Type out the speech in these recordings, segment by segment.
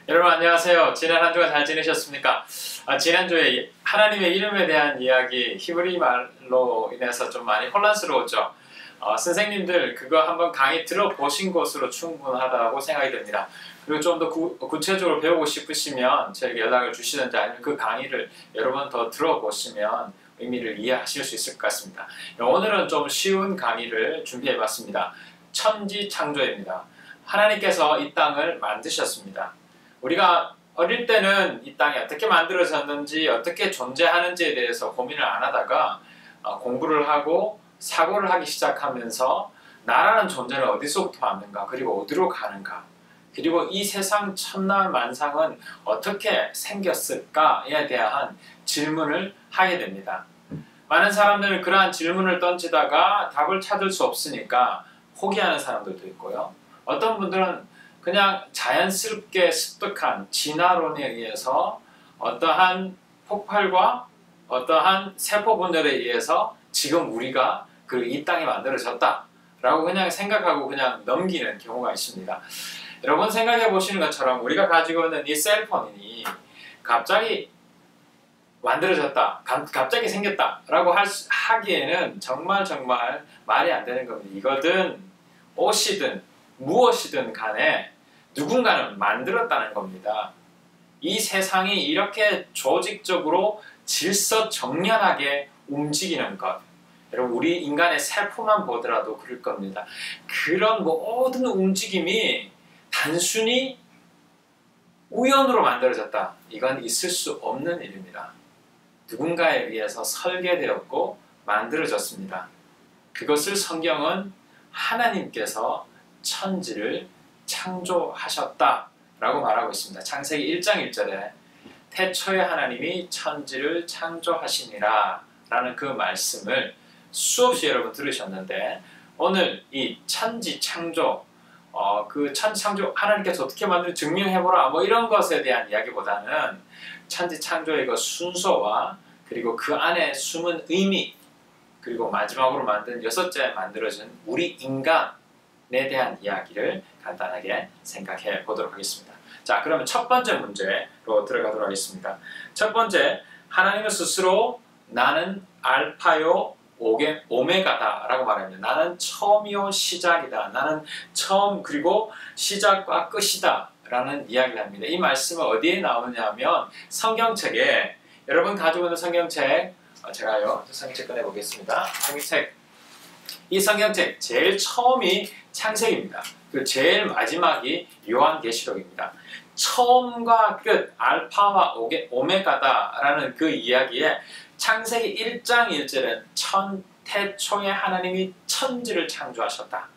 여러분 안녕하세요. 지난 한 주간 잘 지내셨습니까? 지난주에 하나님의 이름에 대한 이야기 히브리 말로 인해서 좀 많이 혼란스러웠죠. 선생님들 그거 한번 강의 들어보신 것으로 충분하다고 생각이 됩니다. 그리고 좀 더 구체적으로 배우고 싶으시면 저에게 연락을 주시든지 아니면 그 강의를 여러 번 더 들어보시면 의미를 이해하실 수 있을 것 같습니다. 오늘은 좀 쉬운 강의를 준비해봤습니다. 천지창조입니다. 하나님께서 이 땅을 만드셨습니다. 우리가 어릴 때는 이 땅이 어떻게 만들어졌는지 어떻게 존재하는지에 대해서 고민을 안 하다가 공부를 하고 사고를 하기 시작하면서 나라는 존재는 어디서부터 왔는가, 그리고 어디로 가는가, 그리고 이 세상 천하만상은 어떻게 생겼을까에 대한 질문을 하게 됩니다. 많은 사람들은 그러한 질문을 던지다가 답을 찾을 수 없으니까 포기하는 사람들도 있고요. 어떤 분들은 그냥 자연스럽게 습득한 진화론에 의해서 어떠한 폭발과 어떠한 세포 분열에 의해서 지금 우리가 이 땅이 만들어졌다 라고 그냥 생각하고 그냥 넘기는 경우가 있습니다. 여러분 생각해 보시는 것처럼 우리가 가지고 있는 이 셀폰이 갑자기 만들어졌다, 갑자기 생겼다 라고 하기에는 정말 말이 안 되는 겁니다. 이거든 옷이든 무엇이든 간에 누군가는 만들었다는 겁니다. 이 세상이 이렇게 조직적으로 질서정연하게 움직이는 것, 여러분 우리 인간의 세포만 보더라도 그럴 겁니다. 그런 모든 움직임이 단순히 우연으로 만들어졌다, 이건 있을 수 없는 일입니다. 누군가에 의해서 설계되었고 만들어졌습니다. 그것을 성경은 하나님께서 천지를 창조하셨다라고 말하고 있습니다. 창세기 1장 1절에 태초에 하나님이 천지를 창조하시니라 라는 그 말씀을 수없이 여러분 들으셨는데, 오늘 이 천지 창조, 그 천지 창조 하나님께서 어떻게 만드는지 증명해보라 이런 것에 대한 이야기보다는 천지 창조의 그 순서와 그리고 그 안에 숨은 의미, 그리고 마지막으로 만든 여섯째 만들어진 우리 인간에 대한 이야기를 간단하게 생각해 보도록 하겠습니다. 자, 그러면 첫 번째 문제로 들어가도록 하겠습니다. 첫 번째, 하나님은 스스로 나는 알파요 오메가다 라고 말합니다. 나는 처음이요 시작이다. 나는 처음 그리고 시작과 끝이다 라는 이야기를 합니다. 이 말씀은 어디에 나오느냐 하면 성경책에, 여러분 가지고 있는 성경책, 제가요 성경책 꺼내보겠습니다. 이 성경책 제일 처음이 창세기입니다. 그 제일 마지막이 요한계시록입니다. 처음과 끝, 알파와 오메가다 라는 그 이야기에 창세기 1장 1절은 태초에 하나님이 천지를 창조하셨다.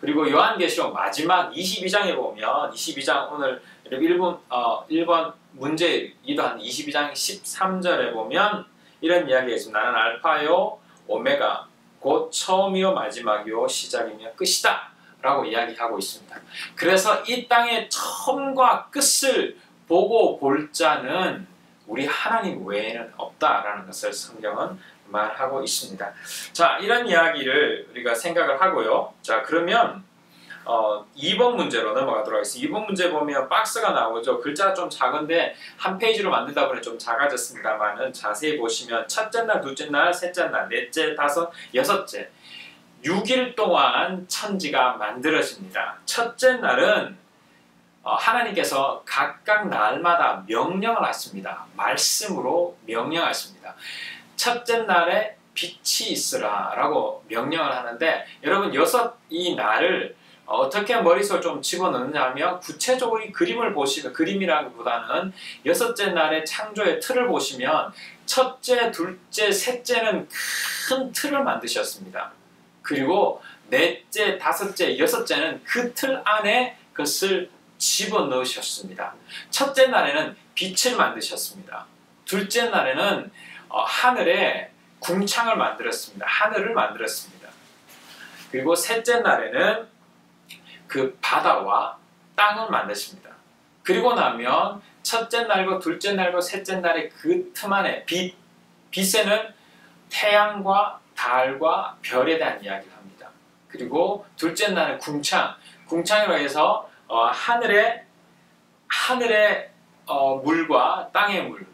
그리고 요한계시록 마지막 22장에 보면, 22장 오늘 1번 문제이기도 한 22장 13절에 보면 이런 이야기가 있습니다. 나는 알파요 오메가 곧 처음이요 마지막이요 시작이며 끝이다 라고 이야기하고 있습니다. 그래서 이 땅의 처음과 끝을 보고 볼 자는 우리 하나님 외에는 없다라는 것을 성경은 말하고 있습니다. 자, 이런 이야기를 우리가 생각을 하고요. 자, 그러면 2번 문제로 넘어가도록 하겠습니다. 2번 문제 보면 박스가 나오죠. 글자가 좀 작은데 한 페이지로 만들다 보니 좀 작아졌습니다만은 자세히 보시면 첫째 날, 둘째 날, 셋째 날, 넷째, 다섯, 여섯째 6일 동안 천지가 만들어집니다. 첫째 날은 하나님께서 각각 날마다 명령을 하십니다. 말씀으로 명령하십니다. 첫째 날에 빛이 있으라 라고 명령을 하는데, 여러분 이 날을 어떻게 머릿속에 좀 집어넣느냐 하면 구체적으로 이 그림을 보시면, 그림이라기보다는 여섯째 날의 창조의 틀을 보시면 첫째, 둘째, 셋째는 큰 틀을 만드셨습니다. 그리고 넷째, 다섯째, 여섯째는 그 틀 안에 그것을 집어넣으셨습니다. 첫째 날에는 빛을 만드셨습니다. 둘째 날에는 하늘에 궁창을 만들었습니다. 하늘을 만들었습니다. 그리고 셋째 날에는 그 바다와 땅을 만드십니다. 그리고 나면 첫째 날과 둘째 날과 셋째 날의 그 틈 안에 빛에는 태양과 달과 별에 대한 이야기를 합니다. 그리고 둘째 날은 궁창이라고 해서 하늘에 하늘의 물과 땅의 물,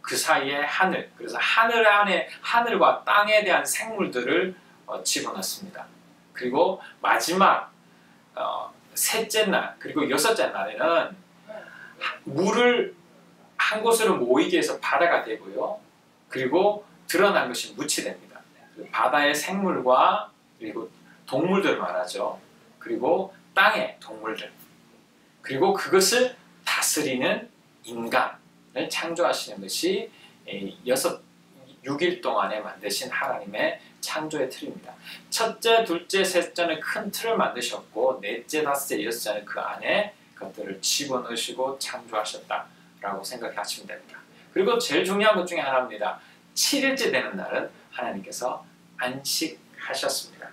그 사이에 하늘, 그래서 하늘 안에 하늘과 땅에 대한 생물들을 집어넣습니다. 그리고 마지막 셋째 날 그리고 여섯째 날에는 물을 한 곳으로 모이게 해서 바다가 되고요. 그리고 드러난 것이 묻이 됩니다. 바다의 생물과 그리고 동물들을 말하죠. 그리고 땅의 동물들, 그리고 그것을 다스리는 인간을 창조하시는 것이 6일 동안에 만드신 하나님의 창조의 틀입니다. 첫째, 둘째, 셋째는 큰 틀을 만드셨고 넷째, 다섯째, 여섯째는 그 안에 것들을 집어넣으시고 창조하셨다라고 생각하시면 됩니다. 그리고 제일 중요한 것 중에 하나입니다. 7일째 되는 날은 하나님께서 안식하셨습니다.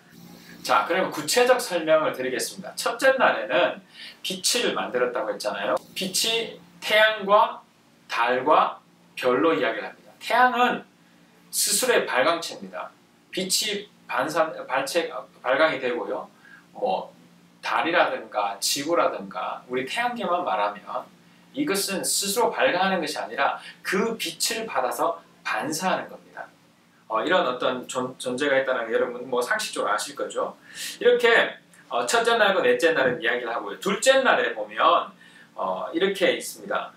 자, 그러면 구체적 설명을 드리겠습니다. 첫째 날에는 빛을 만들었다고 했잖아요. 빛이 태양과 달과 별로 이야기를 합니다. 태양은 스스로의 발광체입니다. 빛이 발광이 되고요. 달이라든가 지구라든가 우리 태양계만 말하면 이것은 스스로 발광하는 것이 아니라 그 빛을 받아서 반사하는 겁니다. 이런 어떤 존재가 있다는 게 여러분 상식적으로 아실 거죠. 이렇게 첫째 날과 넷째 날은 이야기를 하고요. 둘째 날에 보면 이렇게 있습니다.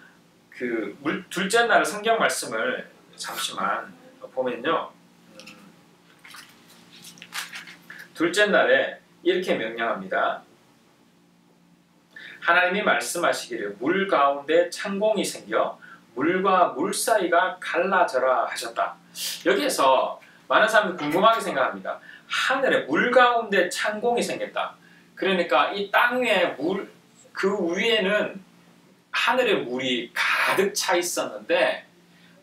둘째 날 성경 말씀을 잠시만 보면요. 둘째 날에 이렇게 명령합니다. 하나님이 말씀하시기를 물 가운데 창공이 생겨 물과 물 사이가 갈라져라 하셨다. 여기에서 많은 사람들이 궁금하게 생각합니다. 하늘에 물 가운데 창공이 생겼다. 그러니까 이 땅 위에 그 위에는 하늘의 물이 가득 차 있었는데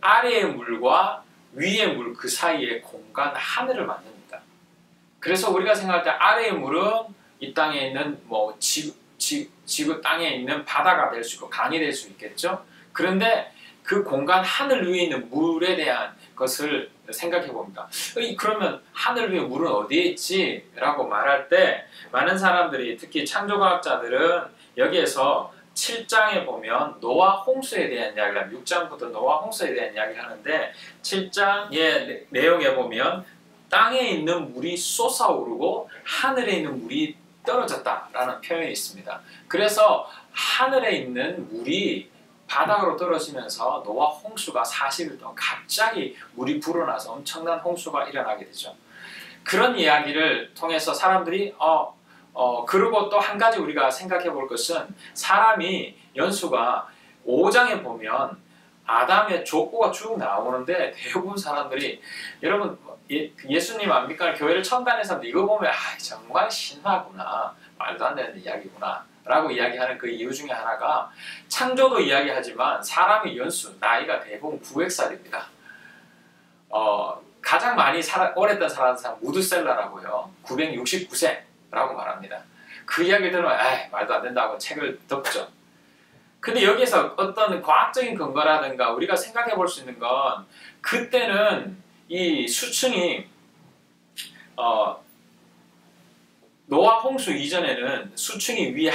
아래의 물과 위의 물 그 사이에 공간 하늘을 만듭니다. 그래서 우리가 생각할 때 아래의 물은 이 땅에 있는 지구 땅에 있는 바다가 될 수 있고 강이 될 수 있겠죠. 그런데 그 공간 하늘 위에 있는 물에 대한 것을 생각해 봅니다. 그러면 하늘 위에 물은 어디에 있지? 라고 말할 때 많은 사람들이 특히 창조과학자들은 여기에서 7장에 보면 노아 홍수에 대한 이야기를 합니다. 6장부터 노아 홍수에 대한 이야기를 하는데 7장의 내용에 보면 땅에 있는 물이 솟아오르고 하늘에 있는 물이 떨어졌다라는 표현이 있습니다. 그래서 하늘에 있는 물이 바닥으로 떨어지면서 노아 홍수가 40일 동안 갑자기 물이 불어나서 엄청난 홍수가 일어나게 되죠. 그런 이야기를 통해서 사람들이 그리고 또 한 가지 우리가 생각해 볼 것은 사람이 연수가 5장에 보면 아담의 족보가 쭉 나오는데 대부분 사람들이 여러분 예수님 안 믿거나 교회를 처음 다니는 사람들 이거 보면 정말 신화구나, 말도 안 되는 이야기구나 라고 이야기하는 그 이유 중에 하나가 창조도 이야기하지만 사람의 연수, 나이가 대부분 900살입니다. 가장 많이 오랫동안 살아는 사람 무드셀라라고요. 969세라고 말합니다. 그 이야기를 들으면 말도 안 된다고 책을 덮죠. 근데 여기서 어떤 과학적인 근거라든가 우리가 생각해 볼 수 있는 건 그때는 이 수층이 노아 홍수 이전에는 수층이 위에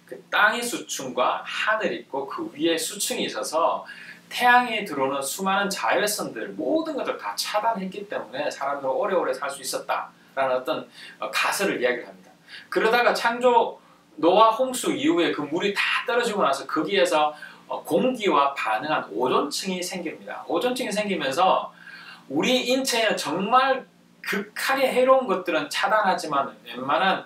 그 땅의 수층과 하늘이 있고 그 위에 수층이 있어서 태양에 들어오는 수많은 자외선들 모든 것을 다 차단했기 때문에 사람들은 오래오래 살 수 있었다라는 어떤 가설을 이야기를 합니다. 그러다가 창조 노아 홍수 이후에 그 물이 다 떨어지고 나서 거기에서 공기와 반응한 오존층이 생깁니다. 오존층이 생기면서 우리 인체에 정말 극하게 해로운 것들은 차단하지만 웬만한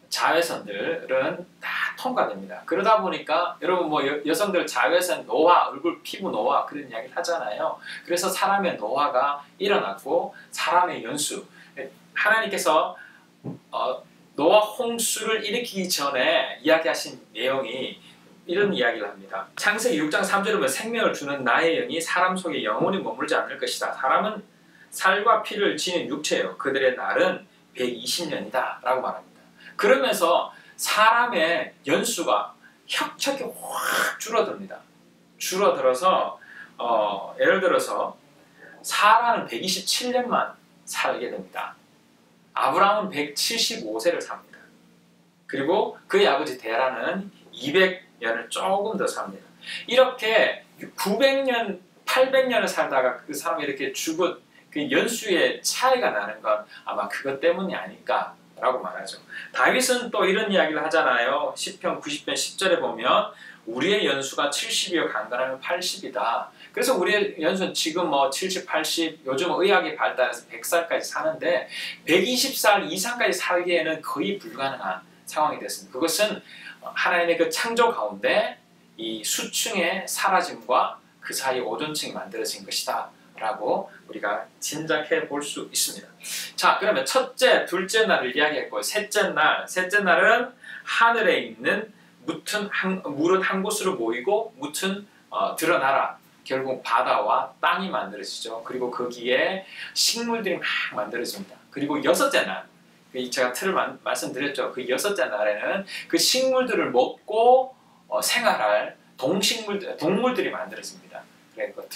자외선들은 다 통과됩니다. 그러다 보니까 여러분 여성들 자외선 노화, 얼굴 피부 노화 그런 이야기를 하잖아요. 그래서 사람의 노화가 일어났고 사람의 연수, 하나님께서 노아 홍수를 일으키기 전에 이야기하신 내용이 이런 이야기를 합니다. 창세기 6장 3절에 보면 생명을 주는 나의 영이 사람 속에 영원히 머물지 않을 것이다. 사람은 살과 피를 지닌 육체예요. 그들의 날은 120년이다 라고 말합니다. 그러면서 사람의 연수가 혁혁히 확 줄어듭니다. 줄어들어서 예를 들어서 사라는 127년만 살게 됩니다. 아브라함은 175세를 삽니다. 그리고 그의 아버지 데라는 년을 조금 더 삽니다. 이렇게 900년, 800년을 살다가 그 사람이 이렇게 죽은 그 연수의 차이가 나는 건 아마 그것 때문이 아닐까라고 말하죠. 다윗은 또 이런 이야기를 하잖아요. 시편 90편 10절에 보면 우리의 연수가 70이요 강건하면 80이다. 그래서 우리의 연수는 지금 뭐 70, 80, 요즘 의학이 발달해서 100살까지 사는데 120살 이상까지 살기에는 거의 불가능한 상황이 됐습니다. 그것은 하나님의 그 창조 가운데 이 수층의 사라짐과 그 사이 오존층이 만들어진 것이다 라고 우리가 짐작해 볼 수 있습니다. 자, 그러면 첫째, 둘째 날을 이야기했고 셋째 날은 하늘에 있는 물은 한 곳으로 모이고 묻은 드러나라. 결국 바다와 땅이 만들어지죠. 그리고 거기에 식물들이 막 만들어집니다. 그리고 여섯째 날, 제가 틀을 말씀드렸죠. 그 여섯째 날에는 그 식물들을 먹고 생활할 동물들이 만들어집니다. 그래서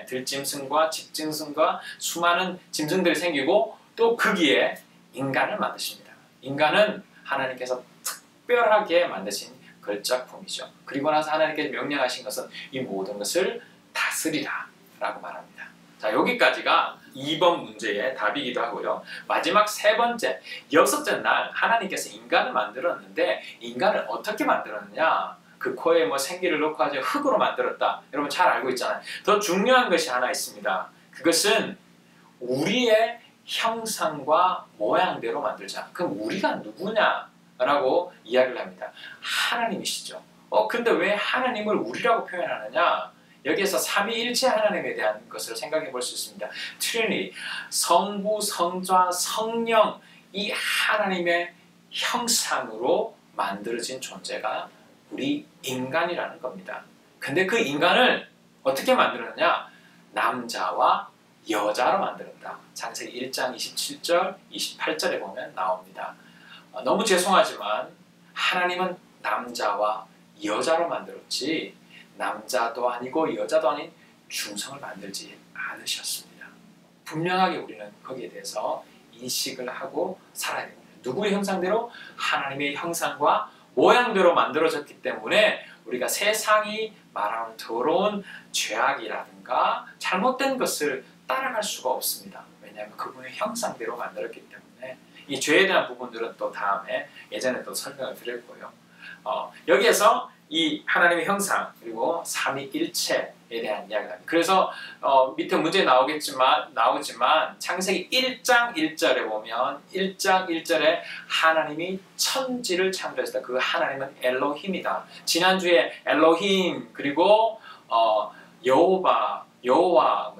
들짐승과 집짐승과 수많은 짐승들이 생기고 또 거기에 인간을 만드십니다. 인간은 하나님께서 특별하게 만드신 걸작품이죠. 그리고 나서 하나님께서 명령하신 것은 이 모든 것을 다스리라 라고 말합니다. 자, 여기까지가 2번 문제의 답이기도 하고요. 마지막 세 번째, 여섯째 날 하나님께서 인간을 만들었는데 인간을 어떻게 만들었느냐? 그 코에 뭐 생기를 넣고 아주 흙으로 만들었다. 여러분 잘 알고 있잖아요. 더 중요한 것이 하나 있습니다. 그것은 우리의 형상과 모양대로 만들자. 그럼 우리가 누구냐? 라고 이야기를 합니다. 하나님이시죠. 근데 왜 하나님을 우리라고 표현하느냐? 여기에서 삼위일체 하나님에 대한 것을 생각해 볼 수 있습니다. 트리니티, 성부, 성자, 성령, 이 하나님의 형상으로 만들어진 존재가 우리 인간이라는 겁니다. 근데 그 인간을 어떻게 만들었느냐? 남자와 여자로 만들었다. 창세기 1장 27절, 28절에 보면 나옵니다. 너무 죄송하지만 하나님은 남자와 여자로 만들었지 남자도 아니고 여자도 아닌 중성을 만들지 않으셨습니다. 분명하게 우리는 거기에 대해서 인식을 하고 살아야 됩니다. 누구의 형상대로? 하나님의 형상과 모양대로 만들어졌기 때문에 우리가 세상이 말하는 더러운 죄악이라든가 잘못된 것을 따라갈 수가 없습니다. 왜냐하면 그분의 형상대로 만들었기 때문에 이 죄에 대한 부분들은 또 다음에 예전에 또 설명을 드렸고요. 여기에서 이 하나님의 형상 그리고 삼위일체에 대한 이야기를 합니다. 그래서 밑에 문제에 나오지만 창세기 1장 1절에 보면 1장 1절에 하나님이 천지를 창조했다. 그 하나님은 엘로힘이다. 지난주에 엘로힘 그리고 여호와,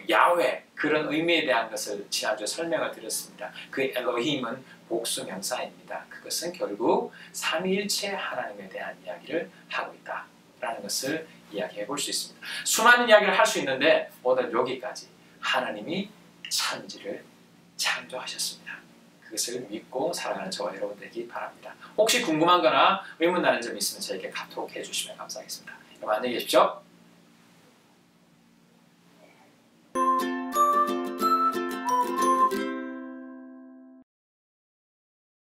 야훼 그런 의미에 대한 것을 지난주에 설명을 드렸습니다. 그 엘로힘은 복수명사입니다. 그것은 결국 삼위일체 하나님에 대한 이야기를 하고 있다라는 것을 이야기해 볼 수 있습니다. 수많은 이야기를 할 수 있는데 오늘 여기까지 하나님이 천지를 창조하셨습니다. 그것을 믿고 살아가는 저와 여러분 되기 바랍니다. 혹시 궁금한 거나 의문 나는 점이 있으면 저에게 카톡 해주시면 감사하겠습니다. 여러분 안녕히 계십시오.